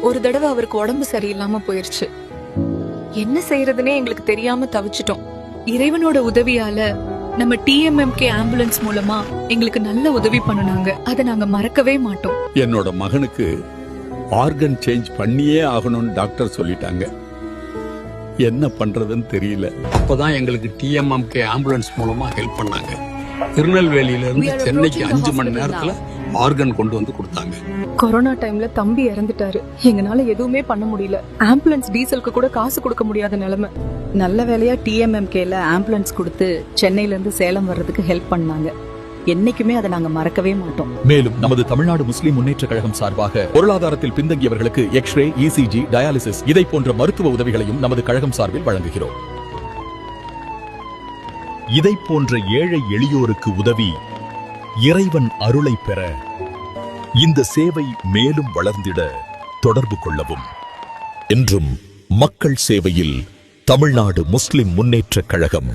ஒரு தடவை அவருக்கு உடம்பு சரியில்லாம போயிருச்சு. என்ன செய்யறதுன்னே எங்களுக்கு தெரியாம தவிச்சிட்டோம். இறைவனோட உதவியால நம்ம டிஎம்எம்கே ஆம்புலன்ஸ் மூலமா எங்களுக்கு நல்ல உதவி பண்ணுனாங்க. அதை நாங்க மறக்கவே மாட்டோம். என்னோட மகனுக்கு ஆர்கன் சேஞ்ச் பண்ணியே ஆகணும்னு டாக்டர் சொல்லிட்டாங்க. என்ன பண்றதுன்னு தெரியல. அப்பதான் எங்களுக்கு டிஎம்எம்கே ஆம்புலன்ஸ் மூலமா ஹெல்ப் பண்ணாங்க. திருநெல்வேலியில இருந்து சென்னைக்கு 5 மணி நேரத்துல ஆர்கன் கொண்டு வந்து கொடுத்தாங்க. கொரோனா டைம்ல தம்பி இறந்துட்டாரு. எங்கனால எதுவுமே பண்ண முடியல. ஆம்புலன்ஸ் டீசலுக்கு கூட காசு கொடுக்க முடியாத நிலைமை. நல்ல வேலையா டிஎம்எம்கேல ஆம்புலன்ஸ் கொடுத்து சென்னையில இருந்து சேலம் வர்றதுக்கு ஹெல்ப் பண்ணாங்க. என்னைக்குமே அதை நாங்க மறக்கவே மாட்டோம். மேலும் நமது தமிழ்நாடு முஸ்லிம் முன்னேற்ற கழகம் சார்பாக பொருளாதாரத்தில் பின்தங்கியவர்களுக்கு எக்ஸ்ரே, இசிஜி, டயாலிசிஸ் இதை போன்ற மருத்துவ உதவிகளையும் நமது கழகம் சார்பில் வழங்குகிறோம். இதை போன்ற ஏழை எளியோருக்கு உதவி இறைவன் அருளை பெற இந்த சேவை மேலும் வளர்ந்திட தொடர்பு கொள்ளவும். என்றும் மக்கள் சேவையில் தமிழ்நாடு முஸ்லிம் முன்னேற்ற கழகம்.